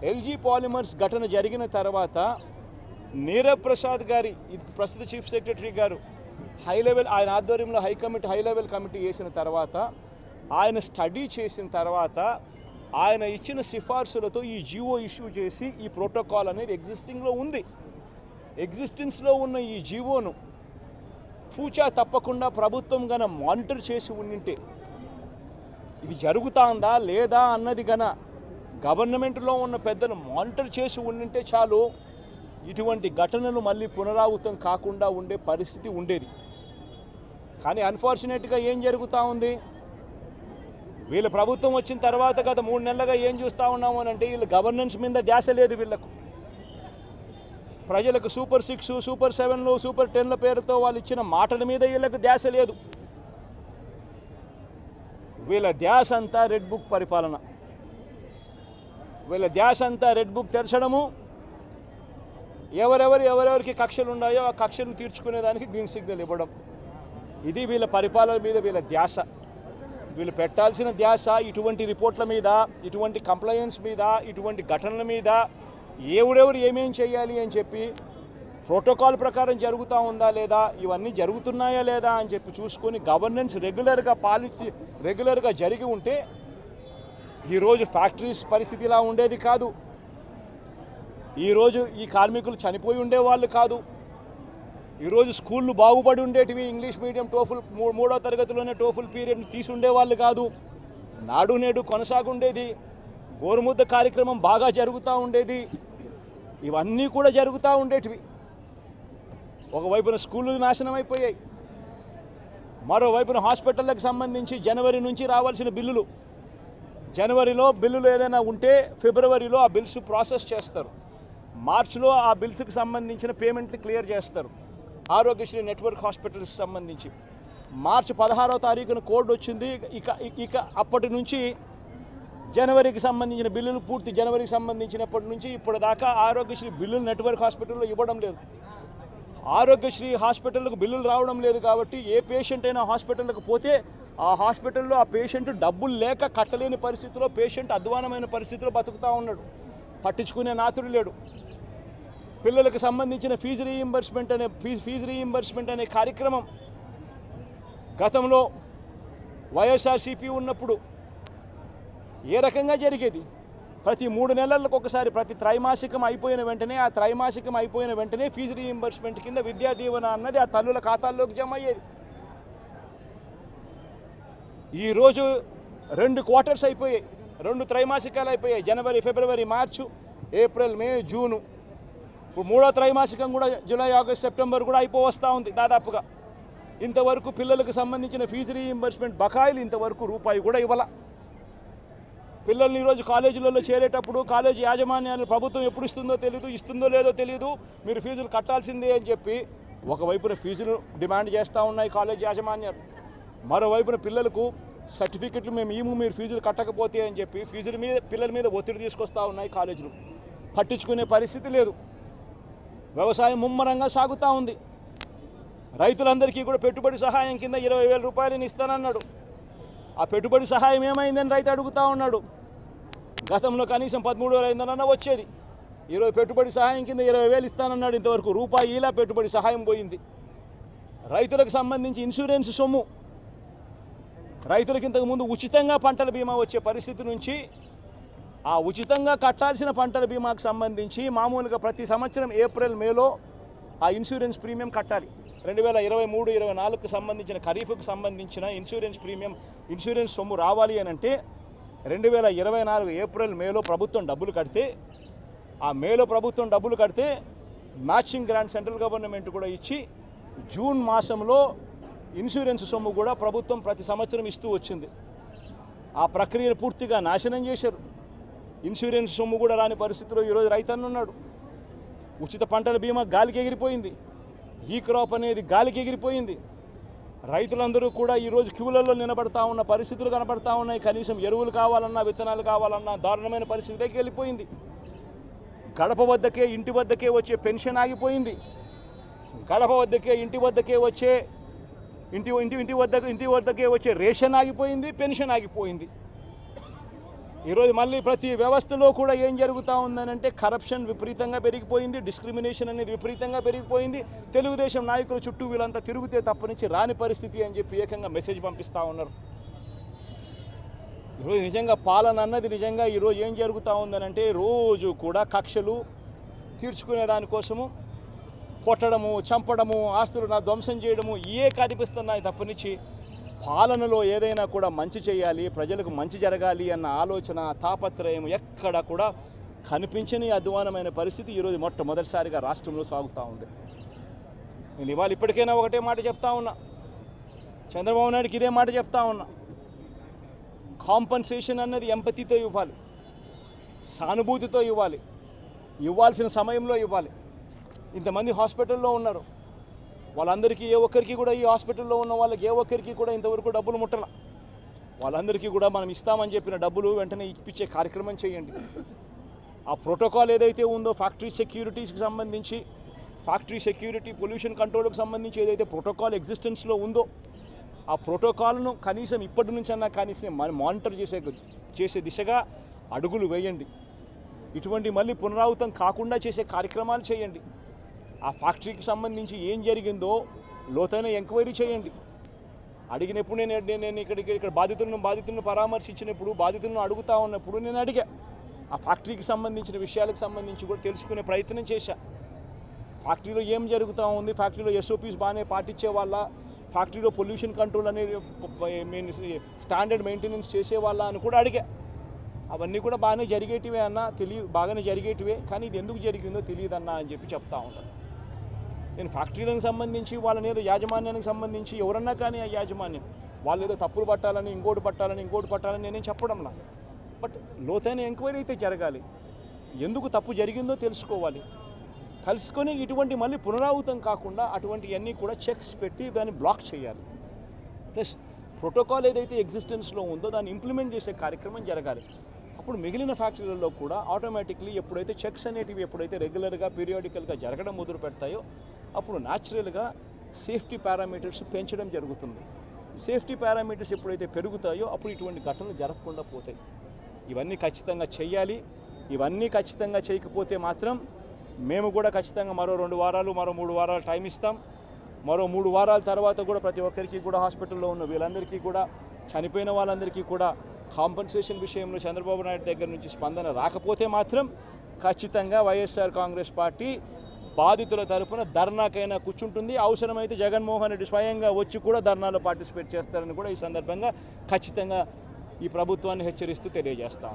LG polymers ఘటన జరిగిన తర్వాత నీరబ్ ప్రసాద్ గారి ప్రస్తుత చీఫ్ సెక్రటరీ గారు ఆయన ఆధ్వర్యంలో హై లెవెల్ కమిటీ వేసిన తర్వాత ఆయన స్టడీ చేసిన తర్వాత ఆయన ఇచ్చిన సిఫార్సులతో ఈ జీవో ఇష్యూ చేసి ఈ ప్రోటోకాల్ అనేది ఎగ్జిస్టెన్స్లో ఉన్న ఈ జీవోను తూచా తప్పకుండా ప్రభుత్వం గన మానిటర్ చేసి ఉండింటే ఇది జరుగుతుందా లేదా అన్నది గన గవర్నమెంట్లో ఉన్న పెద్దలు మానిటర్ చేసి ఉండింటే చాలు ఇటువంటి ఘటనలు మళ్ళీ పునరావృతం కాకుండా ఉండే పరిస్థితి ఉండేది. కానీ అన్ఫార్చునేట్గా ఏం జరుగుతూ ఉంది, వీళ్ళ ప్రభుత్వం వచ్చిన తర్వాత గత 3 నెలలుగా ఏం చూస్తూ ఉన్నాము అని అంటే వీళ్ళు గవర్నెన్స్ మీద ధ్యాస లేదు. వీళ్ళకు ప్రజలకు సూపర్ 6, సూపర్ 7, సూపర్ 10ల పేరుతో వాళ్ళు ఇచ్చిన మాటల మీద వీళ్ళకు ధ్యాస లేదు. వీళ్ళ ధ్యాస అంతా రెడ్ బుక్ పరిపాలన, వీళ్ళ ధ్యాస అంతా రెడ్ బుక్ తెరచడము, ఎవరెవరికి కక్షలు ఉన్నాయో ఆ కక్షలు తీర్చుకునేదానికి గ్రీన్ సిగ్నల్ ఇవ్వడం. ఇది వీళ్ళ పరిపాలన మీద వీళ్ళ ధ్యాస. వీళ్ళు పెట్టాల్సిన ధ్యాస ఇటువంటి రిపోర్ట్ల మీద, ఇటువంటి కంప్లైంట్స్ మీద, ఇటువంటి ఘటనల మీద ఎవరెవరు ఏమేం చేయాలి అని చెప్పి ప్రోటోకాల్ ప్రకారం జరుగుతూ ఉందా లేదా, ఇవన్నీ జరుగుతున్నాయా లేదా అని చెప్పి చూసుకొని గవర్నెన్స్ రెగ్యులర్గా పాలసీ రెగ్యులర్గా జరిగి ఉంటే ఈరోజు ఫ్యాక్టరీస్ పరిస్థితి ఇలా ఉండేది కాదు, ఈరోజు ఈ కార్మికులు చనిపోయి ఉండేవాళ్ళు కాదు, ఈరోజు స్కూళ్ళు బాగుపడి ఉండేటివి, ఇంగ్లీష్ మీడియం టోఫుల్ 3వ తరగతిలోనే టోఫుల్ పీరియడ్ని తీసి ఉండేవాళ్ళు కాదు, నాడు నేడు కొనసాగుండేది, గోరుముద్ద కార్యక్రమం బాగా జరుగుతూ ఉండేది, ఇవన్నీ కూడా జరుగుతూ ఉండేటివి. ఒకవైపున స్కూళ్ళు నాశనం అయిపోయాయి, మరోవైపున హాస్పిటళ్ళకి సంబంధించి జనవరి నుంచి రావాల్సిన బిల్లులు, జనవరిలో బిల్లులు ఏదైనా ఉంటే ఫిబ్రవరిలో ఆ బిల్స్ ప్రాసెస్ చేస్తారు, మార్చిలో ఆ బిల్స్కి సంబంధించిన పేమెంట్లు క్లియర్ చేస్తారు. ఆరోగ్యశ్రీ నెట్వర్క్ హాస్పిటల్స్ సంబంధించి మార్చి 16వ తారీఖున కోడ్ వచ్చింది. ఇక అప్పటి నుంచి జనవరికి సంబంధించిన బిల్లులు పూర్తి జనవరికి సంబంధించినప్పటి నుంచి ఇప్పటి దాకా ఆరోగ్యశ్రీ బిల్లులు నెట్వర్క్ హాస్పిటల్లో ఇవ్వడం లేదు. ఆరోగ్యశ్రీ హాస్పిటల్కు బిల్లులు రావడం లేదు కాబట్టి ఏ పేషెంట్ అయినా హాస్పిటల్కి పోతే ఆ హాస్పిటల్లో ఆ పేషెంట్ డబ్బులు లేక కట్టలేని పరిస్థితిలో, పేషెంట్ అధ్వానమైన పరిస్థితిలో బతుకుతూ ఉన్నాడు, పట్టించుకునే నాతుడు లేడు. పిల్లలకు సంబంధించిన ఫీజు రీయింబర్స్మెంట్ అనే కార్యక్రమం గతంలో వైఎస్ఆర్సీపీ ఉన్నప్పుడు ఏ రకంగా జరిగేది, ప్రతి 3 నెలలకు ఒకసారి, ప్రతి త్రైమాసికం అయిపోయిన వెంటనే ఫీజు రీయింబర్స్మెంట్ కింద విద్యా దీవెన అన్నది ఆ తల్లుల ఖాతాల్లోకి జమ అయ్యేది. ఈరోజు 2 క్వార్టర్స్ అయిపోయాయి, 2 త్రైమాసికాలు అయిపోయాయి, జనవరి, ఫిబ్రవరి, మార్చు, ఏప్రిల్, మే, జూను, ఇప్పుడు 3వ త్రైమాసికం కూడా జూలై, ఆగస్ట్, సెప్టెంబర్ కూడా అయిపోవస్తూ ఉంది దాదాపుగా. ఇంతవరకు పిల్లలకు సంబంధించిన ఫీజు రీయింబర్స్మెంట్ బకాయిలు ఇంతవరకు రూపాయి కూడా ఇవ్వాల. పిల్లల్ని ఈరోజు కాలేజీలలో చేరేటప్పుడు కాలేజీ యాజమాన్యాలు ప్రభుత్వం ఎప్పుడు ఇస్తుందో లేదో తెలియదు, మీరు ఫీజులు కట్టాల్సిందే అని చెప్పి ఒకవైపున ఫీజులు డిమాండ్ చేస్తూ ఉన్నాయి కాలేజీ యాజమాన్యాలు, మరోవైపున పిల్లలకు సర్టిఫికెట్లు మీరు ఫీజులు కట్టకపోతే అని చెప్పి పిల్లల మీద ఒత్తిడి తీసుకొస్తూ ఉన్నాయి కాలేజీలు. పట్టించుకునే పరిస్థితి లేదు. వ్యవసాయం ముమ్మరంగా సాగుతూ ఉంది. రైతులందరికీ కూడా పెట్టుబడి సహాయం కింద 20,000 రూపాయలని ఇస్తానన్నాడు. ఆ పెట్టుబడి సహాయం ఏమైందని రైతు అడుగుతూ ఉన్నాడు. గతంలో కనీసం 13,500 వచ్చేది, ఈరోజు పెట్టుబడి సహాయం కింద 20,000 ఇస్తానన్నాడు. ఇంతవరకు రూపాయి ఇలా పెట్టుబడి సహాయం పోయింది. రైతులకు సంబంధించి ఇన్సూరెన్స్ సొమ్ము, రైతులకు ఇంతకుముందు ఉచితంగా పంటల బీమా వచ్చే పరిస్థితి నుంచి ఆ ఉచితంగా కట్టాల్సిన పంటల బీమాకు సంబంధించి మామూలుగా ప్రతి సంవత్సరం ఏప్రిల్, మేలో ఆ ఇన్సూరెన్స్ ప్రీమియం కట్టాలి. 2023-24కు సంబంధించిన ఖరీఫ్కు సంబంధించిన ఇన్సూరెన్స్ సొమ్ము రావాలి అని అంటే 2024 ఏప్రిల్, మేలో ప్రభుత్వం డబ్బులు కడితే, ఆ మేలో ప్రభుత్వం డబ్బులు కడితే మ్యాచింగ్ గ్రాంట్ సెంట్రల్ గవర్నమెంట్ కూడా ఇచ్చి జూన్ మాసంలో ఇన్సూరెన్స్ సొమ్ము కూడా ప్రభుత్వం ప్రతి సంవత్సరం ఇస్తూ వచ్చింది. ఆ ప్రక్రియను పూర్తిగా నాశనం చేశారు. ఇన్సూరెన్స్ సొమ్ము కూడా రాని పరిస్థితిలో ఈరోజు రైతన్న ఉన్నాడు. ఉచిత పంటల బీమా గాలికి ఎగిరిపోయింది, ఈ క్రాప్ అనేది గాలికి ఎగిరిపోయింది. రైతులందరూ కూడా ఈరోజు క్యూలలో నిలబడతా ఉన్న పరిస్థితులు కనబడతా ఉన్నాయి. కనీసం ఎరువులు కావాలన్నా, విత్తనాలు కావాలన్నా దారుణమైన పరిస్థితిలోకి వెళ్ళిపోయింది. గడప వద్దకే, ఇంటి వద్దకే వచ్చే పెన్షన్ ఆగిపోయింది. గడప వద్దకే, ఇంటి వద్దకే వచ్చే ఇంటి వద్దకే వచ్చే రేషన్ ఆగిపోయింది, పెన్షన్ ఆగిపోయింది. ఈరోజు మళ్ళీ ప్రతి వ్యవస్థలో కూడా ఏం జరుగుతూ ఉందనంటే కరప్షన్ విపరీతంగా పెరిగిపోయింది, డిస్క్రిమినేషన్ అనేది విపరీతంగా పెరిగిపోయింది. తెలుగుదేశం నాయకుల చుట్టూ వీళ్ళంతా తిరిగితే తప్పనించి రాని పరిస్థితి అని చెప్పి ఏకంగా మెసేజ్ పంపిస్తూ ఉన్నారు. ఈరోజు నిజంగా పాలన అన్నది నిజంగా ఈరోజు ఏం జరుగుతూ ఉందనంటే రోజు కూడా కక్షలు తీర్చుకునే దానికోసము కొట్టడము, చంపడము, ఆస్తులు ధ్వంసం చేయడము కనిపిస్తున్నాయి తప్పనించి పాలనలో ఏదైనా కూడా మంచి చేయాలి, ప్రజలకు మంచి జరగాలి అన్న ఆలోచన తాపత్రయం ఎక్కడ కూడా కనిపించని అధ్వానమైన పరిస్థితి ఈరోజు మొట్టమొదటిసారిగా రాష్ట్రంలో సాగుతూ ఉంది. నేను ఇవాళ ఇప్పటికైనా ఒకటే మాట చెప్తా ఉన్నా, చంద్రబాబు నాయుడుకి ఇదే మాట చెప్తా ఉన్నా. కాంపన్సేషన్ అన్నది ఎంపతితో ఇవ్వాలి, సానుభూతితో ఇవ్వాలి, ఇవ్వాల్సిన సమయంలో ఇవ్వాలి. ఇంతమంది హాస్పిటల్లో ఉన్నారు, వాళ్ళందరికీ ఏ ఒక్కరికి కూడా ఈ హాస్పిటల్లో ఉన్న వాళ్ళకి ఏ ఒక్కరికి కూడా ఇంతవరకు డబ్బులు ముట్టల. వాళ్ళందరికీ కూడా మనం ఇస్తామని చెప్పిన డబ్బులు వెంటనే ఇప్పించే కార్యక్రమం చేయండి. ఆ ప్రోటోకాల్ ఏదైతే ఉందో ఫ్యాక్టరీ సెక్యూరిటీస్కి సంబంధించి, ఫ్యాక్టరీ సెక్యూరిటీ పొల్యూషన్ కంట్రోల్కి సంబంధించి ఏదైతే ప్రోటోకాల్ ఎగ్జిస్టెన్స్లో ఉందో ఆ ప్రోటోకాల్ను కనీసం ఇప్పటి నుంచన్నా కనీసం మానిటర్ చేసే దిశగా అడుగులు వేయండి. ఇటువంటి మళ్ళీ పునరావృతం కాకుండా చేసే కార్యక్రమాలు చేయండి. ఆ ఫ్యాక్టరీకి సంబంధించి ఏం జరిగిందో లోతైన ఎంక్వైరీ చేయండి. అడిగినప్పుడు నేను ఇక్కడ బాధితులను పరామర్శించినప్పుడు, బాధితులను అడుగుతా ఉన్నప్పుడు నేను అడిగా, ఆ ఫ్యాక్టరీకి సంబంధించిన విషయాలకు సంబంధించి కూడా తెలుసుకునే ప్రయత్నం చేశా. ఫ్యాక్టరీలో ఏం జరుగుతూ ఉంది, ఫ్యాక్టరీలో ఎస్ఓపీస్ బాగానే పాటించే వాళ్ళ, ఫ్యాక్టరీలో పొల్యూషన్ కంట్రోల్ అనేది స్టాండర్డ్ మెయింటెనెన్స్ చేసే వాళ్ళ అని కూడా అడిగా. అవన్నీ కూడా బాగానే జరిగేటివే అన్న, బాగానే జరిగేటివే, కానీ ఇది ఎందుకు జరిగిందో తెలియదన్నా అని చెప్పి చెప్తా ఉంటాను. నేను ఫ్యాక్టరీలకు సంబంధించి వాళ్ళని ఏదో యాజమాన్యానికి సంబంధించి ఎవరన్నా కానీ ఆ యాజమాన్యం వాళ్ళు ఏదో తప్పులు పట్టాలని ఇంకోటి పట్టాలని నేనేం చెప్పడంలా. బట్ లోతైన ఎంక్వైరీ అయితే జరగాలి, ఎందుకు తప్పు జరిగిందో తెలుసుకోవాలి. తెలుసుకొని ఇటువంటి మళ్ళీ పునరావృతం కాకుండా అటువంటివన్నీ కూడా చెక్స్ పెట్టి దాన్ని బ్లాక్ చేయాలి. ప్లస్ ప్రోటోకాల్ ఏదైతే ఎగ్జిస్టెన్స్లో ఉందో దాన్ని ఇంప్లిమెంట్ చేసే కార్యక్రమం జరగాలి. అప్పుడు మిగిలిన ఫ్యాక్టరీలలో కూడా ఆటోమేటిక్లీ ఎప్పుడైతే చెక్స్ అనేటివి ఎప్పుడైతే రెగ్యులర్గా పీరియాడికల్గా జరగడం మొదలు పెడతాయో అప్పుడు న్యాచురల్గా సేఫ్టీ పారామీటర్స్ పెంచడం జరుగుతుంది. సేఫ్టీ పారామీటర్స్ ఎప్పుడైతే పెరుగుతాయో అప్పుడు ఇటువంటి ఘటనలు జరగకుండా పోతాయి. ఇవన్నీ ఖచ్చితంగా చేయాలి. ఇవన్నీ ఖచ్చితంగా చేయకపోతే మాత్రం మేము కూడా ఖచ్చితంగా మరో 2 వారాలు మరో 3 వారాలు టైం ఇస్తాం. మరో 3 వారాల తర్వాత కూడా ప్రతి ఒక్కరికి కూడా హాస్పిటల్లో ఉన్న వీళ్ళందరికీ కూడా, చనిపోయిన వాళ్ళందరికీ కూడా కాంపన్సేషన్ విషయంలో చంద్రబాబు నాయుడు దగ్గర నుంచి స్పందన రాకపోతే మాత్రం ఖచ్చితంగా వైఎస్ఆర్ కాంగ్రెస్ పార్టీ బాధితుల తరఫున ధర్నాకైనా కూర్చుంటుంది. అవసరమైతే జగన్మోహన్ రెడ్డి స్వయంగా వచ్చి కూడా ధర్నాలో పార్టిసిపేట్ చేస్తారని కూడా ఈ సందర్భంగా ఖచ్చితంగా ఈ ప్రభుత్వాన్ని హెచ్చరిస్తూ తెలియజేస్తాం.